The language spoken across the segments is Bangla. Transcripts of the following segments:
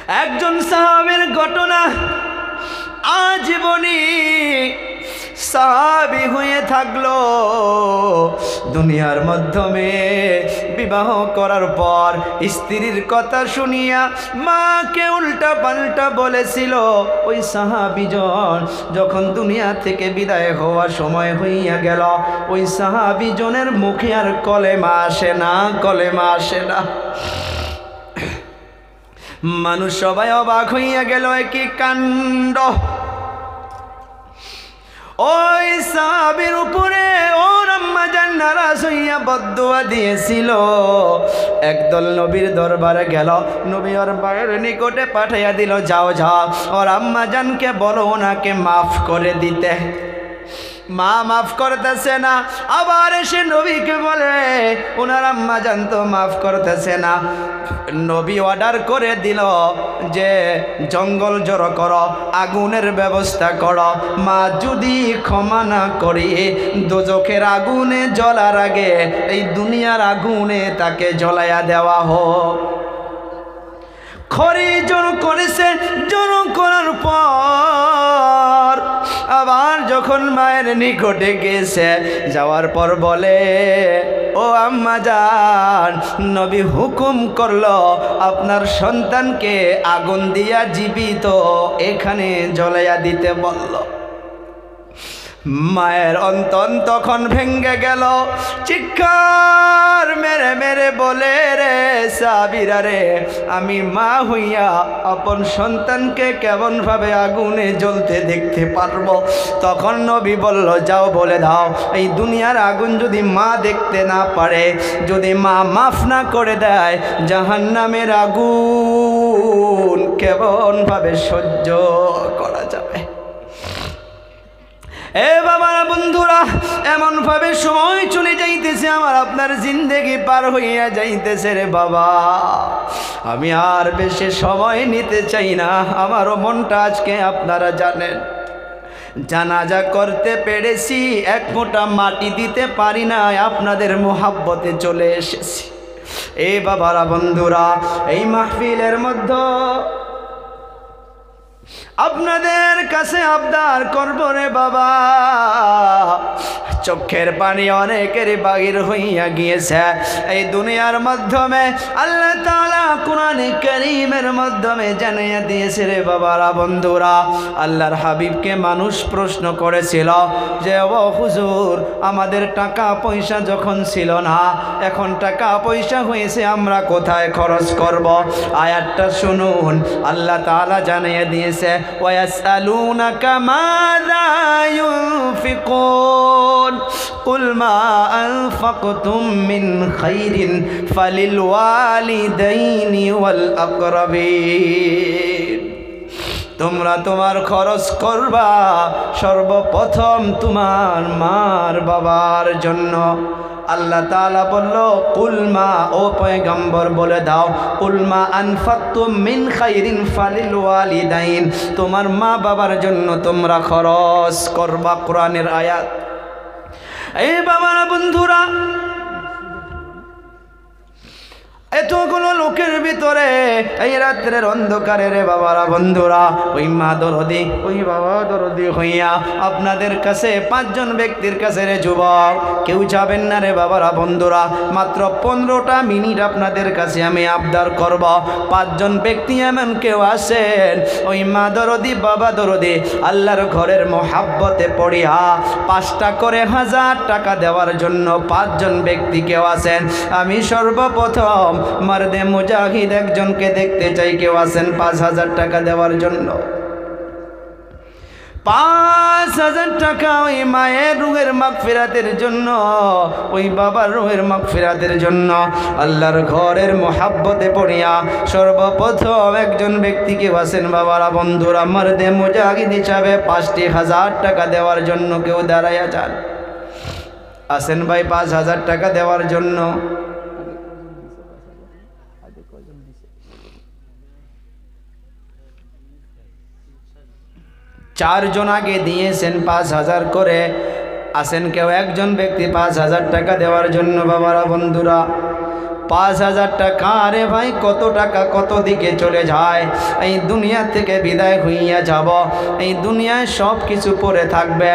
একজন সাহাবীর ঘটনা। আজীবনী সাহাবী হয়ে থাকলো, দুনিয়ার মাধ্যমে বিবাহ করার পর স্ত্রীর কথা শুনিয়া মাকে উল্টা পাল্টা বলেছিল। ওই সাহাবীজন যখন দুনিয়া থেকে বিদায় হওয়ার সময় হইয়া গেল, ওই সাহাবীজনের মুখে আর কলেমা আসে না, কলেমা আসে না। মানুষ সবাই অবাক হইয়া গেল, কি কাণ্ড! ওই সাহাবীর উপরে ওর আম্মা জান নারাজ হইয়া বদদুয়া দিয়েছিল। একদল নবীর দরবারে গেল, নবী ওর বাড়ির নিকটে পাঠাইয়া দিল, যাও যাও ওর আম্মা জানকে বলো ওনাকে মাফ করে দিতে। মা মাফ করতেছে না, আবার এসে নবীকে বলে ওনার আম্মা জান তো মাফ করতেছে না। নবী অর্ডার করে দিল যে জঙ্গল জড়ো করো, আগুনের ব্যবস্থা করো। মা যদি ক্ষমা না করি দোজখের আগুনে জ্বলার আগে এই দুনিয়ার আগুনে তাকে জ্বলাইয়া দেওয়া হোক। খড়ি জড়ো করেছে, জড়ো করার পর আবার যখন মায়ের নিকটে গেছে, যাওয়ার পর বলে ও আম্মা জান, নবী হুকুম করলো আপনার সন্তানকে আগুন দিয়া জীবিত এখানে জ্বলাইয়া দিতে বলল। মায়ের অন্তর তখন ভেঙ্গে গেল, চিৎকার মেরে মেরে বলে রে সাহাবীরা রে, আমি মা হইয়া আপন সন্তানকে কেমন ভাবে আগুনে জ্বলতে দেখতে পারবো? তখন নবী বলল, যাও বলে দাও এই দুনিয়ার আগুন যদি মা দেখতে না পারে, যদি মা মাফ না করে দেয়, জাহান্নামের আগুন কেমন ভাবে সহ্য করা যাবে? এ বাবারা বন্ধুরা, এমন ভাবে সময় চলে যাইতেছে, আমার আপনার জিন্দেগি পার হইয়া যাইতেছে রে বাবা। আমি আর বেশি সময় নিতে চাই না। আমারও মনটা আজকে আপনারা জানেন, জানাজা করতে পেরেছি, এক মোটা মাটি দিতে পারি না, আপনাদের মোহাব্বতে চলে এসেছি। এ বাবারা বন্ধুরা, এই মাহফিলের মধ্যে আপনাদের কাছে আবদার করব রে বাবা, চোখের পানি অনেকের বাহির হইয়া গিয়েছে। এই দুনিয়ার মাধ্যমে আল্লাহ তাআলা কোরআনে কারীমের মাধ্যমে জানিয়ে দিয়েছে রে বাবারা বন্ধুরা। আল্লাহর হাবিবকে মানুষ প্রশ্ন করেছিল যে ও হুজুর, আমাদের টাকা পয়সা যখন ছিল না, এখন টাকা পয়সা হয়েছে, আমরা কোথায় খরচ করব? আয়াতটা শুনুন, আল্লাহ তাআলা জানিয়ে দিয়েছে ওয়ায়াসআলুনাকা মাযা ইউনফিকুন কুল মা আনফাকতুম মিন খাইরিন ফালিল ওয়ালিদাইনি ওয়াল আকরাবিন। তোমরা তোমার খরচ করবা সর্বপ্রথম তোমার মার বাবার জন্য। আল্লাহ তাআলা বলল কুল মা, ও পয়গম্বর বলে দাও, কুল মা আনফাকতুম মিন খাইরিন ফালিল ওয়ালিদাইন, তোমার মা বাবার জন্য তোমরা খরচ করবা। কোরআনের আয়াত। এই বাবারা বন্ধুরা, এতগুলো লোকের ভিতরে এই রাত্রের অন্ধকারে রে বাবারা বন্ধুরা, ওই মা দরদি, ওই বাবা দরদি হইয়া আপনাদের কাছে 5 জন ব্যক্তির কাছে রে যুবক, কেউ যাবেন না রে বাবারা বন্ধুরা, মাত্র 15টা মিনিট আপনাদের কাছে আমি আবদার করব। 5 জন ব্যক্তি এমন কেউ আসেন, ওই মা দরদি বাবা দরদি আল্লাহর ঘরের মোহাব্বতে পড়িয়া 5টা করে 1000 টাকা দেওয়ার জন্য 5 জন ব্যক্তি কেউ আসেন। আমি সর্বপ্রথম মারদে মুজাহিদ একজনকে দেখতে চাই, কেউ আছেন 5000 টাকা দেওয়ার জন্য? 5000 টাকা ওই মায়ের রুহের মাগফিরাতের জন্য, ওই বাবার রুহের মাগফিরাতের জন্য আল্লাহর ঘরের মোহাব্বতে পড়িয়া সর্বপ্রথম একজন ব্যক্তি কেউ আছেন বাবারা বন্ধুরা, মারদে মুজাহিদ হিসাবে 5000 টাকা দেওয়ার জন্য কেউ দাঁড়াইয়া যান? আসেন ভাই 5000 টাকা দেওয়ার জন্য। 4 জন আগে দিয়েছেন 5000 করে। আসেন কেউ একজন ব্যক্তি 5000 টাকা দেওয়ার জন্য বাবারা বন্ধুরা? 5,000 টাকা, আরে ভাই কত টাকা কত দিকে চলে যায়। এই দুনিয়া থেকে বিদায় হইয়া যাব, এই দুনিয়ায় সব কিছু পড়ে থাকবে,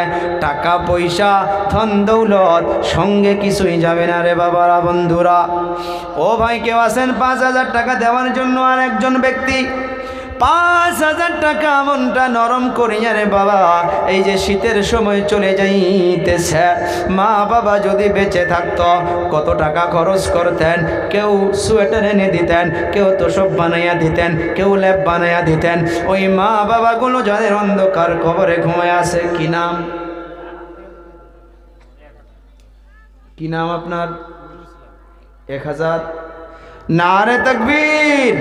টাকা পয়সা ধন দৌলত সঙ্গে কিছুই যাবে না রে বাবারা বন্ধুরা। ও ভাই কেউ আছেন 5,000 টাকা দেওয়ার জন্য? আর একজন ব্যক্তি 5,000 টাকা মনটা নরম করিয়া রে বাবা, এই যে শীতের সময় চলে যাইতেছে, মা বাবা যদি বেঁচে থাকতো কত টাকা খরচ করতেন। কেউ সোয়েটার এনে দিতেন, কেউ তোষক বানাইয়া দিতেন, কেউ ল্যাপ বানাইয়া দিতেন। ওই মা বাবাগুলো যাদের অন্ধকার কবরে ঘুমায় আছে, কি নাম, কি নাম আপনার? 1,000 নারে তাকবীর।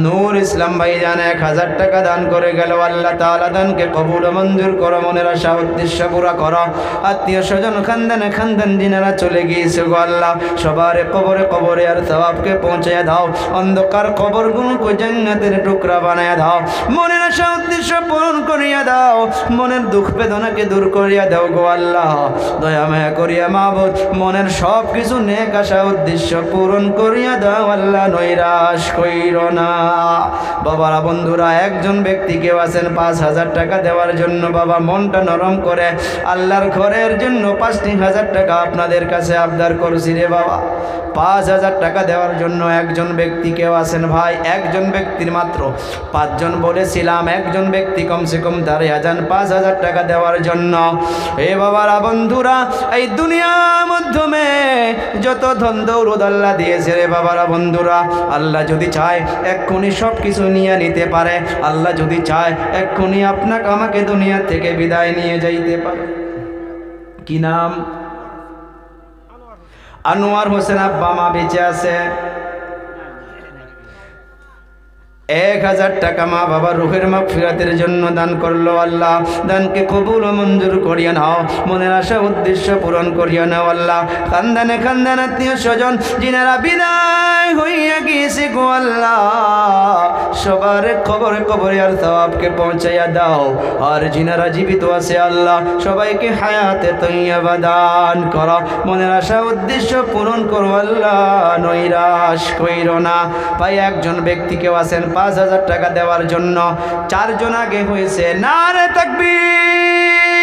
নূর ইসলাম ভাইজান 1,000 টাকা দান করে গেল। আল্লাহ তাআলা দানকে কবুল ও মঞ্জুর করো, মনের আশা উদ্দেশ্য পুরা করো। আত্মীয় স্বজন খানদানে খানদান যিনারা চলে গিয়েছে গো আল্লাহ, সবার কবরে কবরে আর সওয়াবকে পৌঁছায়া দাও। অন্ধকার কবরগুলোকে জান্নাতের টুকরা বানায়া দাও। মনের আশা উদ্দেশ্য পূরণ করিয়া দাও, মনের দুঃখ বেদনাকে দূর করিয়া দাও গো আল্লাহ। দয়া মায়া করিয়া মাবুদ মনের সব কিছু নেক আশা উদ্দেশ্য পূরণ করিয়া দাও আল্লাহ, নৈরাশ কইরো না। বাবারা বন্ধুরা, একজন ব্যক্তি কেউ আছেন 5,000 টাকা দেওয়ার জন্য? বাবা মনটা নরম করে আল্লাহর ঘরের জন্য 5,000 টাকা আপনাদের কাছে আবদার করছি রে বাবা। 5,000 টাকা দেওয়ার জন্য একজন ব্যক্তি কেউ আছেন? ভাই একজন ব্যক্তির মাত্র 5 জন বলেছিলাম, একজন ব্যক্তি কমসে কম দাঁড়িয়ে যান 5,000 টাকা দেওয়ার জন্য। এ বাবারা বন্ধুরা, এই দুনিয়ার মাধ্যমে যত ধন দৌলত আল্লাহ দিয়েছে রে বাবারা বন্ধুরা, আল্লাহ যদি চায় এক্ষুনি সব কিছু নিয়ে নিতে পারে। আল্লাহ যদি চায় এক্ষুনি আপনাকে আমাকে দুনিয়া থেকে বিদায় নিয়ে যাইতে পারে। কি নাম? আনোয়ার হোসেন আব্বা মা বেঁচে আছে। 1,000 টাকা মা বাবা রুহের মাগফিরাতের জন্য দান করলো। আল্লাহ দানকে কবুল ও মঞ্জুর করিয়া নাও, মনের আশা উদ্দেশ্য পূরণ করিয়া নাও আল্লাহ। খানদানে খানদান আত্মীয় স্বজন যিনারা বিদায় হইয়া গিয়েছে গো আল্লাহ, সবার কবরে কবরে আর সওয়াবকে পৌঁছাইয়া দাও। আর যিনারা জীবিত আছে আল্লাহ সবাইকে হায়াতে তৈয়বা দান করো, মনের আশা উদ্দেশ্য পূরণ করো আল্লাহ, নৈরাশ কইরো না। ভাই একজন ব্যক্তিকেও আছেন 5,000 টাকা দেওয়ার জন্য? 4 জন আগে হয়েছে। নারে তাকবীর,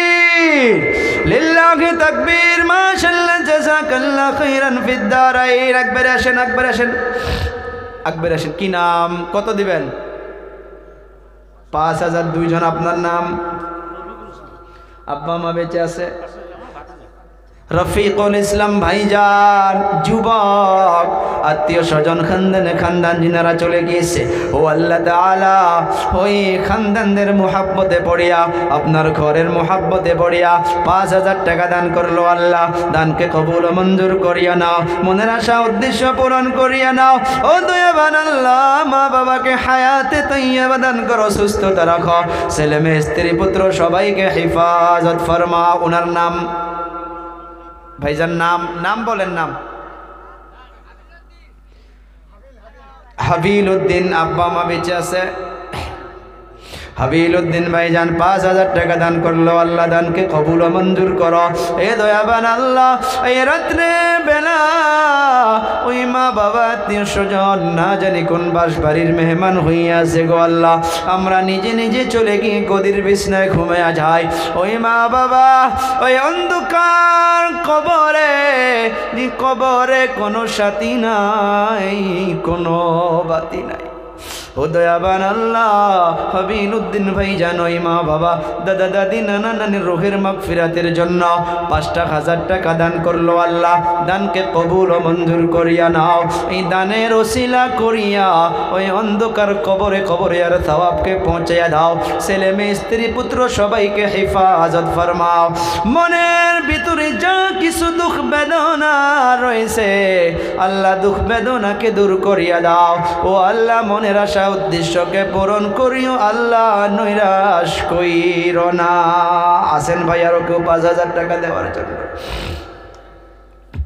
লিল্লাহি তাকবীর, মাশাআল্লাহ, জাযাকাল্লাহ খাইরান ফিদ দারাইন। একবার আসেন, একবার আসেন, একবার আসেন। কি নাম? কত দিবেন? 5,000। 2 জন। আপনার নাম? আব্বা মা বেঁচে আছে? রফিকুল ইসলাম ভাইজান যুবক, আত্মীয় স্বজন খানদানে খানদান যিনারা চলে গিয়েছে, ও আল্লাহ তাআলা ওই খানদানদের মোহাব্বতে পড়িয়া, আপনার ঘরের মোহাব্বতে পড়িয়া 5,000 টাকা দান করলো। আল্লাহ দানকে কবুল ও মঞ্জুর করিয়া নাও, মনের আশা উদ্দেশ্য পূরণ করিয়া নাও। ও দয়াবান আল্লাহ, মা বাবাকে হায়াতে তৈয়বা দান করো, সুস্থতা রাখো, ছেলে মেয়ে স্ত্রী পুত্র সবাইকে হেফাজত ফরমাও। ওনার নাম? ভাইজান নাম? নাম বলেন। নাম? হাবিল উদ্দিন। আব্বা মা বেঁচে আছে? হাবিল উদ্দিন ভাইজান 5,000 টাকা দান করলো। আল্লাহ দানকে কবুল ও মঞ্জুর করো। এ দয়াবান আল্লাহ, এই রাত্রে বেলা ওই মা বাবা আত্মীয় স্বজন না জানি কোন বাসবাড়ির মেহমান হইয়াছে গো আল্লাহ, আমরা নিজে নিজে চলে গিয়ে গদির বিছনায় ঘুমায়া যাই। ওই মা বাবা ওই অন্ধকার কবরে, কবরে কোনো সাথী নাই, কোনো বাতি নাই। ও দয়াবান আল্লাহ, হাবিল উদ্দিন ভাইজান ওই মা বাবা দাদা দাদি নানা নানির রুহের মাগফিরাতের জন্য 5,000 টাকা দান করলো। আল্লাহ দানকে কবুল ও মঞ্জুর করিয়া নাও। এই দানের ওসিলা করিয়া ওই অন্ধকার কবরে কবরে আর সওয়াবকে পৌঁছাইয়া দাও, ছেলে মেয়ে স্ত্রী পুত্র সবাইকে হেফাজত ফরমাও। মনের ভিতরে যা কিছু দুঃখ বেদনা রয়েছে আল্লাহ দুঃখ বেদনাকে দূর করিয়া দাও। ও আল্লাহ মনের আশা উদ্দেশ্যকে পূরণ করিও আল্লাহ, নৈরাশ কইরো না। আসেন ভাই আরো কেউ 5,000 টাকা দেওয়ার জন্য?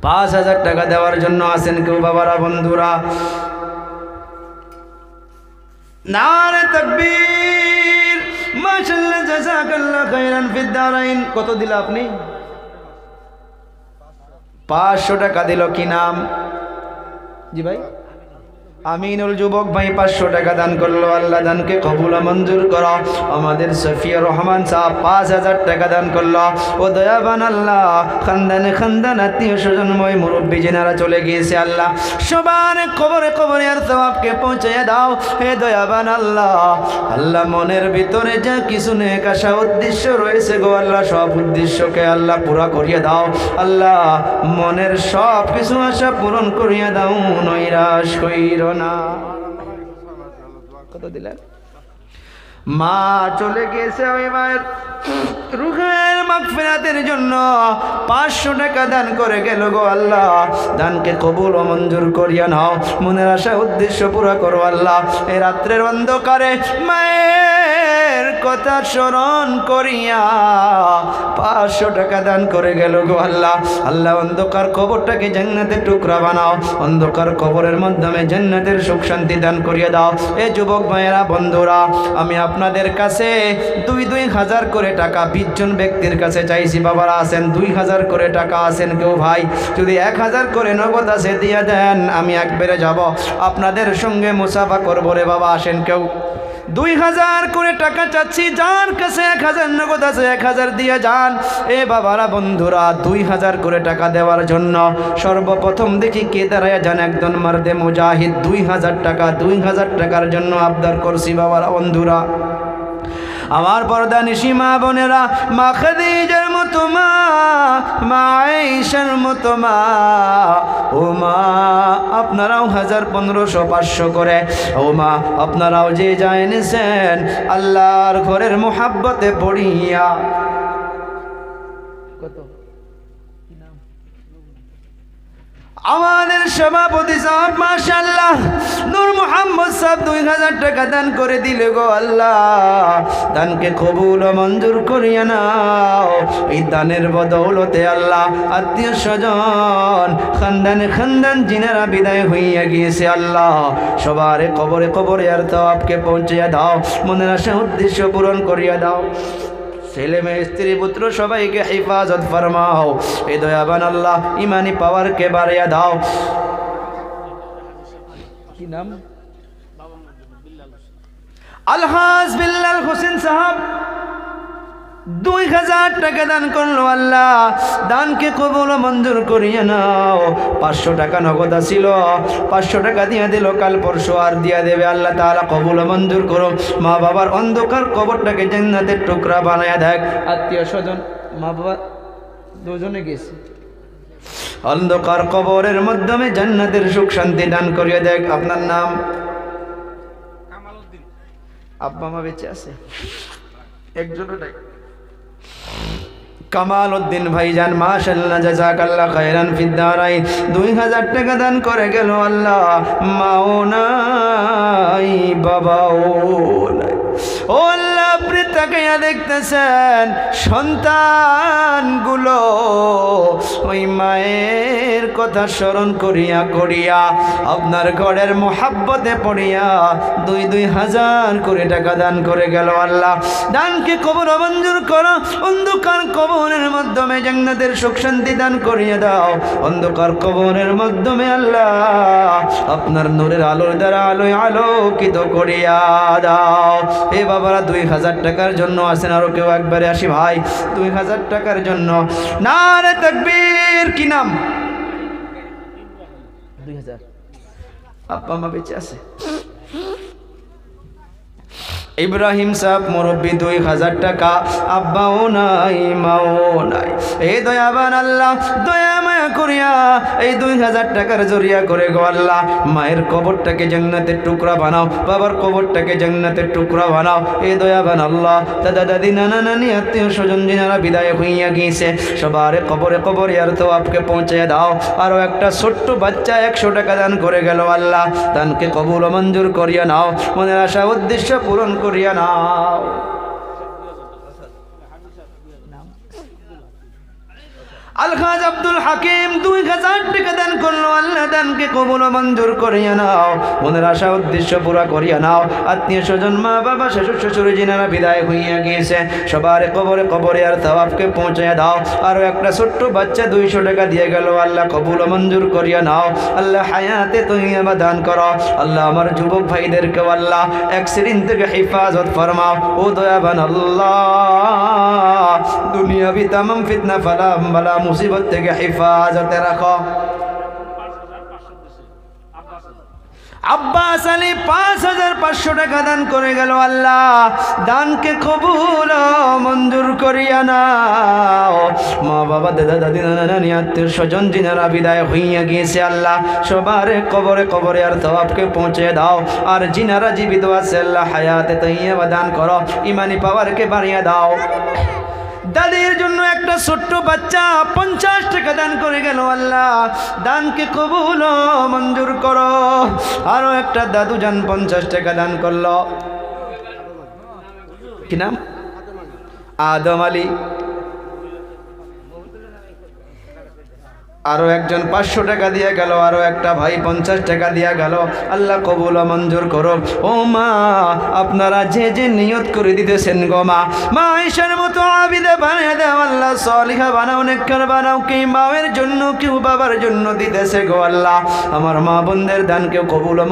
5,000 টাকা দেওয়ার জন্য আসেন কেউ? বাবারা বন্ধুরা, নারে তাকবীর, মাশাআল্লাহ, জাযাকাল্লাহ খাইরান ফিদ দারাইন। কত দিল আপনি? 500 টাকা দিল। কি নাম? জি ভাই আমিনুল যুবক ভাই 500 টাকা দান করলো। আল্লাহ দানকে কবুল মঞ্জুর করো। আমাদের সফিয়া রহমান সাহেব 5000 টাকা দান করলো। ও দয়াবান আল্লাহ, খানদানে খানদান আত্মীয় স্বজনময় মুরব্বী যেনারা চলে গিয়েছে আল্লাহ সবার কবরে কবরে আর সওয়াবকে পৌঁছে দাও। হে দয়াবান আল্লাহ, আল্লাহ মনের ভিতরে যা কিছু নেক আশা উদ্দেশ্য রয়েছে গো আল্লাহ, সব উদ্দেশ্যকে আল্লাহ পুরা করিয়ে দাও। আল্লাহ মনের সব কিছু আশা পূরণ করিয়ে দাও, নৈরাশ কইরো না। কত দিলেন? মা চলে গেছে, ওই মায়ের রুহের মাগফিরাতের জন্য 500 টাকা দান করে গেল গো আল্লাহ, দানকে কবুল ও মঞ্জুর করিয়া নাও, মনের আশা উদ্দেশ্য পুরা করো আল্লাহ। এই রাত্রের অন্ধকারে মায়ের কথা স্মরণ করিয়া 500 টাকা দান করে গেল গো আল্লাহ। আল্লাহ অন্ধকার কবরটাকে জান্নাতের টুকরা বানাও, অন্ধকার কবরের মাধ্যমে জান্নাতের সুখ শান্তি দান করিয়া দাও। এ যুবক ভাইয়েরা বন্ধুরা, আমি আপনাদের কাছে 2,000 করে টাকা 20 জন ব্যক্তির কাছে চাইছি। বাবারা আছেন 2000 করে টাকা আছেন কেউ? ভাই যদি 1000 করে নগদ আছে দিয়ে দেন, আমি একবারে যাব আপনাদের সঙ্গে মুসাফা করবো রে বাবা। আসেন কেউ? 2000 করে টাকা চাচ্ছি, যার কাছে 1000 নগদ আছে 1000 দিয়ে যান। এ বাবারা বন্ধুরা, 2000 করে টাকা দেওয়ার জন্য সর্বপ্রথম দেখি কে দাঁড়ায় যান, একজন মারদে মুজাহিদ। 2000 টাকার জন্য আবদার করছি বাবারা বন্ধুরা। আমার পর্দা নিশি মা বোনেরা, মা খাদিজার মতো মা, মা আয়েশার মতো মা, ও মা আপনারাও 1000, 1500, 500 করে, ও মা আপনারাও যে যা এনেছেন আল্লাহর ঘরের মোহাব্বতে পড়িয়া। কত? আমাদের সভাপতি সাহেব মাশাআল্লাহ নূর মোহাম্মদ সাহেব 2000 টাকা দান করে দিলে গো আল্লাহ, দানকে কবুল ও মঞ্জুর করিয়া নাও। এই দানের বদৌলতে আল্লাহ আত্মীয় স্বজন খানদানে খানদান জিনারা বিদায় হইয়া গিয়েছে আল্লাহ, সবার কবরে কবরে আর তওয়াবকে পৌঁছিয়া দাও, মনের আশা উদ্দেশ্য পূরণ করিয়া দাও। ছেলে মেয়ে স্ত্রী পুত্র সবাইকে হেফাজত ফরমাও। এ দয়াবান আল্লাহ ইমানি পাওয়ারকে বাড়িয়ে দাও। কি নাম? আলহাজ বিল্লাল হোসেন সাহেব 2000 টাকা দান করলো আল্লাহ, দানকে কবুল ও মঞ্জুর করিয়া নাও। 500 টাকা নগদ ছিল, 500 টাকা দিয়ে দিল, কাল পরশু আর দিয়া দেবে। আল্লাহ তাআলা কবুল ও মঞ্জুর করো। মা বাবার অন্ধকার কবরটাকে জান্নাতের টুকরা বানায়া দেখ। আত্মীয় স্বজন মা বাবা দুজনে গেছে, অন্ধকার কবরের মাধ্যমে জান্নাতের সুখ শান্তি দান করিয়া দেখ। আপনার নাম? কামালউদ্দিন। আব্বা মা বেঁচে আছে? একজনও নাই। কামালউদ্দিন ভাইজান মাশাআল্লাহ জাযাকাল্লাহ খায়রান ফিদ দারাইন 2000 টাকা দান করে গেল আল্লাহ। মাও নাই বাবাও নাই, ও আল্লাহ আপনি তাকাইয়া দেখতেছেন সন্তানগুলো ওই মায়ের কথা স্মরণ করিয়া করিয়া আপনার ঘরের মোহাব্বতে পড়িয়া 2000 করে টাকা দান করে গেল আল্লাহ। দানকে কবুল ও মঞ্জুর করো, অন্ধকার কবরের মাধ্যমে জান্নাতের সুখ শান্তি দান করিয়ে দাও। অন্ধকার কবরের মাধ্যমে আল্লাহ আপনার নূরের আলোর দ্বারা আলোয় আলোকিত করিয়া দাও। এ বাবারা 2000 টাকার জন্য আসেন, আরো কেউ একবারে আসি ভাই 2000 টাকার জন্য। নারে তাকবীর। কি নাম? 2000। আব্বা মা বেঁচে আছে? ইব্রাহিম সাহেব মুরব্বী 2000 টাকা, আব্বাও নাই মাও নাই। এই দয়াবান আল্লাহ দয়া মায়া করিয়া এই 2000 টাকার জরিয়া করে গো আল্লাহ মায়ের কবরটাকে জান্নাতের টুকরা বানাও, বাবার কবরটাকে জান্নাতের টুকরা বানাও। এই দয়াবান আল্লাহ দাদা দাদি নানা নানি আত্মীয় স্বজন যারা বিদায় হইয়া গিয়েছে সবার কবরে কবরে আর তওয়াবকে পৌঁছে দাও। আরো একটা ছোট্ট বাচ্চা 100 টাকা দান করে গেল আল্লাহ, দানকে কবুল ও মঞ্জুর করিয়া নাও, মনের আশা উদ্দেশ্য পূরণ করিয়া নাও। আলহাজ আব্দুল হাকিম 2000 টাকা দান করলো। আল্লাহ দানকে কবুল ও মঞ্জুর করিয়া নাও, মনের আশা উদ্দেশ্য পুরা করিয়া নাও। আত্মীয় স্বজন, মা বাবা, শ্বশুর শাশুড়ি যিনারা বিদায় হইয়া গিয়েছে সবার কবরে কবরে আর সওয়াবকে পৌঁছায় দাও। আরো একটা ছোট্ট বাচ্চা 200 টাকা দিয়ে গেল, আল্লাহ কবুল ও মঞ্জুর করিয়া নাও। আল্লাহ হায়াতে তৈয়বা দান করো। আল্লাহ আমার যুবক ভাইদেরকে আল্লাহ অ্যাক্সিডেন্ট থেকে হেফাজত ফরমাও ও দয়াবান আল্লাহ। দুনিয়াবি তামাম ফিতনা ফালাম বালা মুসিবত থেকে হেফাজতে রাখো। আব্বাস আলী 5500 টাকা দান করে গেল। আল্লাহ দানকে কবুল ও মঞ্জুর করিয়া নাও। মা বাবা, দাদা দাদি, নানা নানি, আত্মীয় স্বজন যিনারা বিদায় হইয়া গিয়েছে আল্লাহ সবার কবরে কবরে আর সওয়াবকে পৌঁছে দাও। আর যিনারা জীবিত আছে আল্লাহ হায়াতে তৈয়বা দান করো, ইমানি পাওয়ারকে বাড়িয়ে দাও। দাদির জন্য একটা ছোট্ট বাচ্চা 50 টাকা দান করে গেল। আল্লাহ দানকে কবুল ও মঞ্জুর করো। আরো একটা দাদু জান 50 টাকা দান করলো। কি নাম? আদম আলী। আরো একজন 500 টাকা দিয়ে গেল। আরো একটা ভাই 50 টাকা দিয়ে গেল। আল্লাহ কবুল ও মঞ্জুর করো। ও মা, আপনারা যে যে নিয়ত করে দিতেছেন গো মা, মা আয়েশার মতো আবিদা বানিয়ে দাও আল্লাহ, সলিহা বানাও, নেককার বানাও। কেউ মায়ের জন্য, কেউ বাবার জন্য দিতেছে গো আল্লাহ। আমার মা বোনদের দানকে কবুল ও